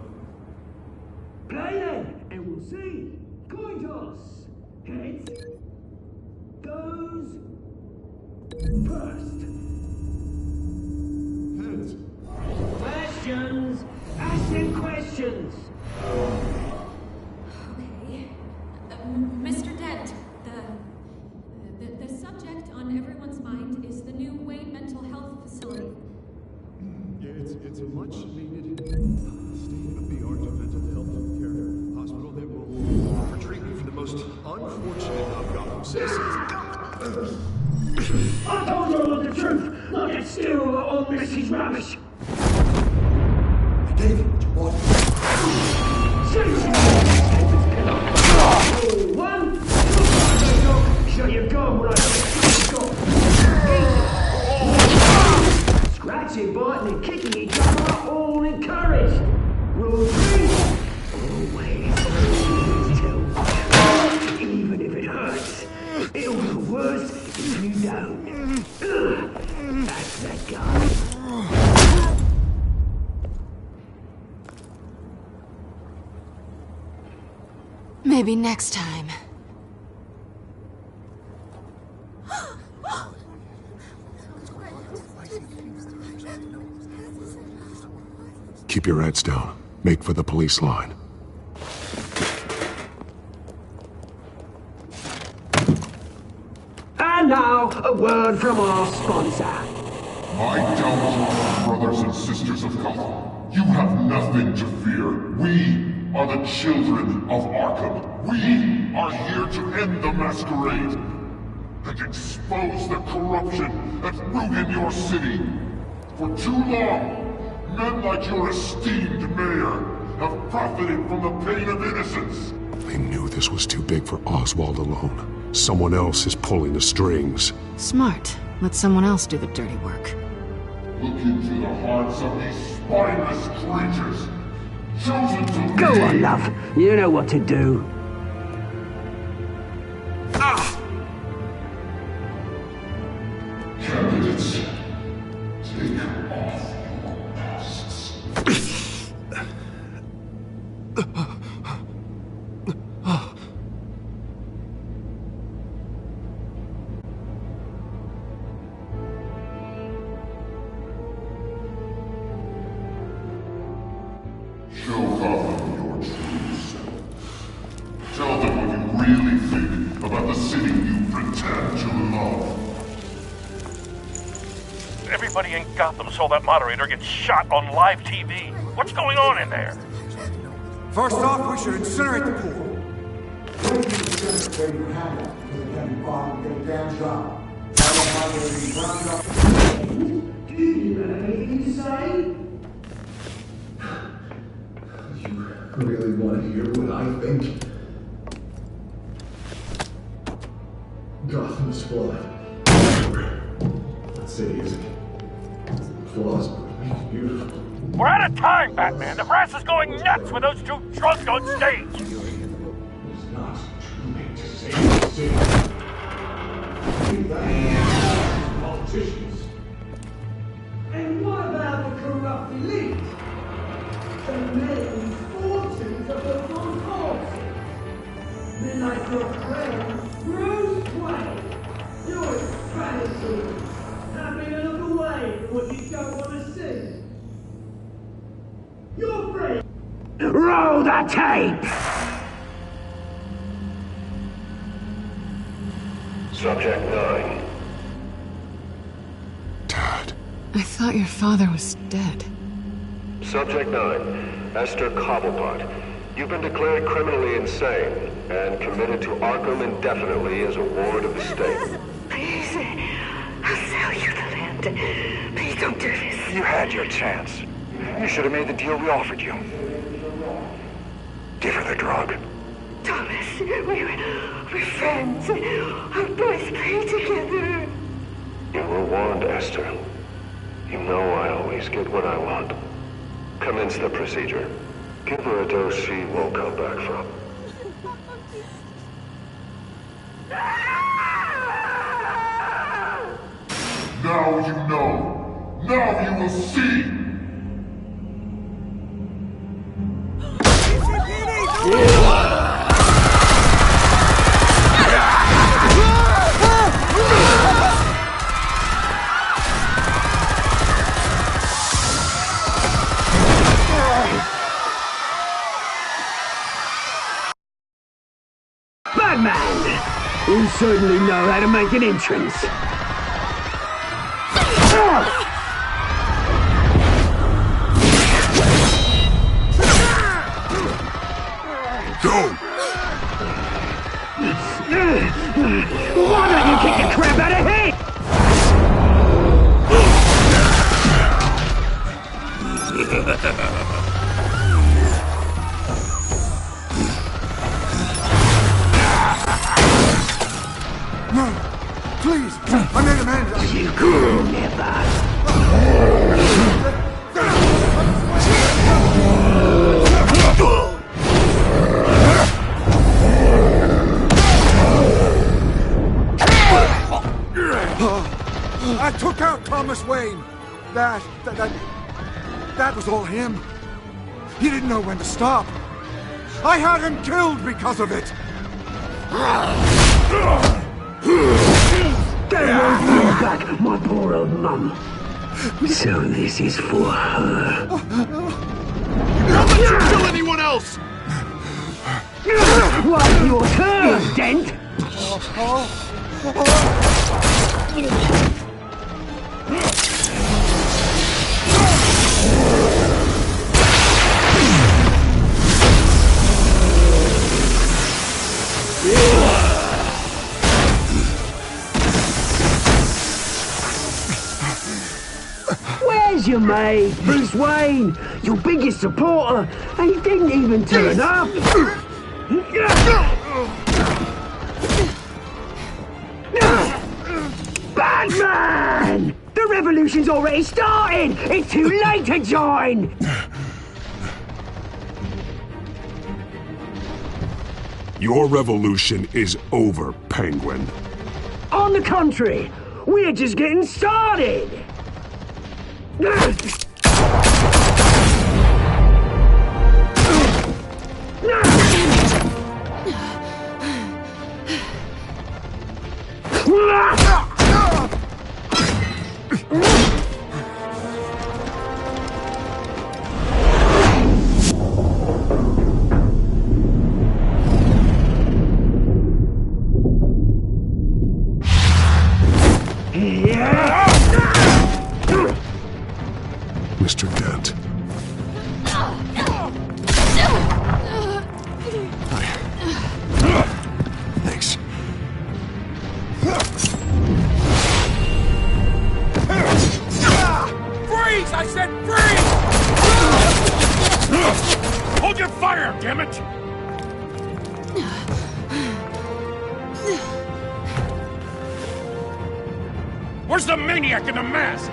Play then, and we'll see. Coin toss. Heads. Goes. First. Heads. Questions. Ask them questions. Okay. Mr. Dent, the subject on everyone's mind is the new Wayne Mental Health Facility. Yeah, it's a much-needed state-of-the-art mental health care hospital that will offer treatment for the most unfortunate of Gotham citizens. I told you all the truth, not that still all Missy's rubbish. Hey, David, what you want? One, shut your gun when I scratching, biting, and kicking each other are all encouraged. Rule 3, always tell, even if it hurts. It'll be worse if you don't. That's that guy. Maybe next time. Keep your heads down. Make for the police line. And now, a word from our sponsor. My Telltale brothers and sisters of Gotham, you have nothing to fear. We are the children of Arkham. We are here to end the masquerade and expose the corruption that ruined your city. For too long, men like your esteemed mayor have profited from the pain of innocence. They knew this was too big for Oswald alone. Someone else is pulling the strings. Smart. Let someone else do the dirty work. Look into the hearts of these spineless creatures, chosen to Go lead. on, love. You know what to do. Candidates, take off your masks. Show Gotham your true self. Tell them what you really think about the city you pretend to love. Everybody in Gotham saw that moderator get shot on live TV. What's going on in there? First off, we should incinerate the pool. You really want to hear what I think? Gotham's flawed. That city isn't flaws, but it makes it beautiful. We're out of time, Batman. The press is going nuts with those two drunks on stage. It's not too late to save the city. Leave that to politicians. And what about the corrupt elite? The many fortunes of the concourse? Men like your friend, Bruce Wayne. Your strategy. Having a look away from what you don't want to see. Your friend. Roll the tape! Subject 9. I thought your father was dead. Subject 9. Esther Cobblepot. You've been declared criminally insane and committed to Arkham indefinitely as a ward of the state. Please, I'll sell you the land. Please don't do this. You had your chance. You should have made the deal we offered you. Give her the drug. Thomas, we're friends. Our boys play together. You were warned, Esther. You know I always get what I want. Commence the procedure. Give her a dose she won't come back from. Now you know. Now you will see. Batman! You certainly know how to make an entrance. Go! Why don't you kick the crap out of him? No, please, I made amends. You could never. I took out Thomas Wayne. That was all him. He didn't know when to stop. I had him killed because of it. They won't bring back my poor old mum. So this is for her. Don't let you kill anyone else! What's your turn, Dent? Where's your mate, Bruce Wayne? Your biggest supporter, and he didn't even turn up. Batman! The revolution's already started! It's too late to join! Your revolution is over, Penguin. On the contrary, we're just getting started! Mr. Dent. Thanks. Freeze! I said freeze! Hold your fire, damn it! Where's the maniac in the mask?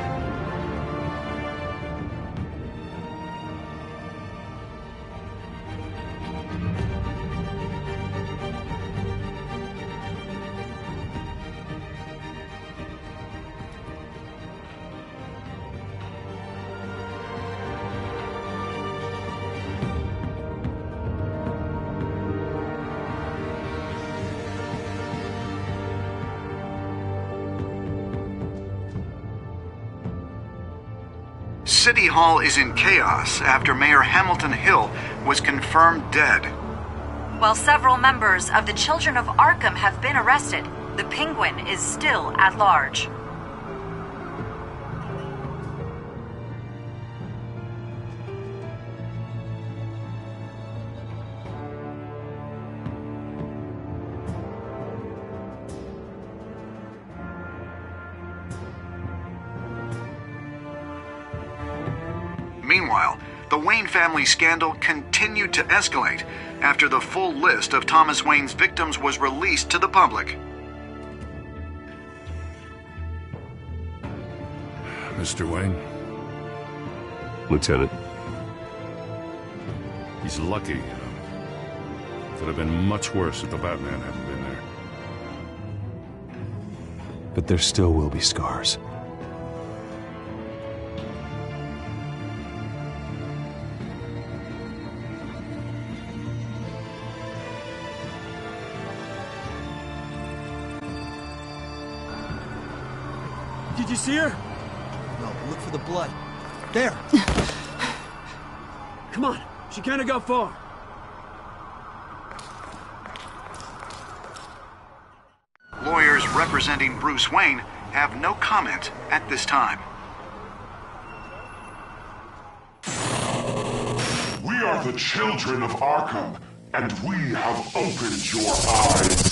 City Hall is in chaos after Mayor Hamilton Hill was confirmed dead. While several members of the Children of Arkham have been arrested, the Penguin is still at large. Meanwhile, the Wayne family scandal continued to escalate after the full list of Thomas Wayne's victims was released to the public. Mr. Wayne? Lieutenant. He's lucky. Could have been much worse if the Batman hadn't been there. But there still will be scars. Did you see her? No, look for the blood. There! Come on, she can't have got far. Lawyers representing Bruce Wayne have no comment at this time. We are the children of Arkham, and we have opened your eyes.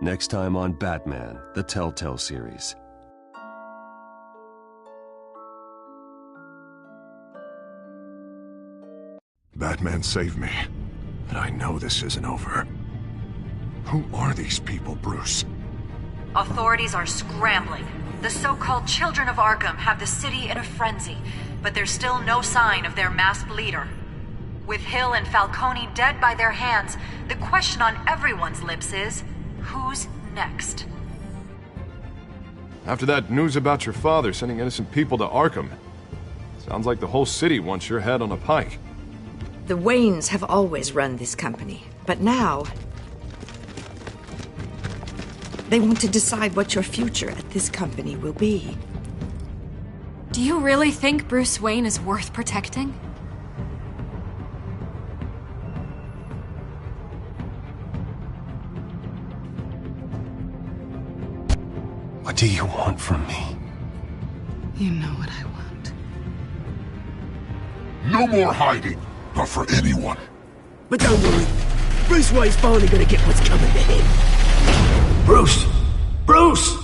Next time on Batman, the Telltale Series. Batman saved me. But I know this isn't over. Who are these people, Bruce? Authorities are scrambling. The so-called Children of Arkham have the city in a frenzy, but there's still no sign of their masked leader. With Hill and Falcone dead by their hands, the question on everyone's lips is, who's next? After that news about your father sending innocent people to Arkham, sounds like the whole city wants your head on a pike. The Waynes have always run this company, but now they want to decide what your future at this company will be. Do you really think Bruce Wayne is worth protecting? What do you want from me? You know what I want. No more hiding, not for anyone. But don't worry, Bruce Wayne's finally gonna get what's coming to him. Bruce! Bruce!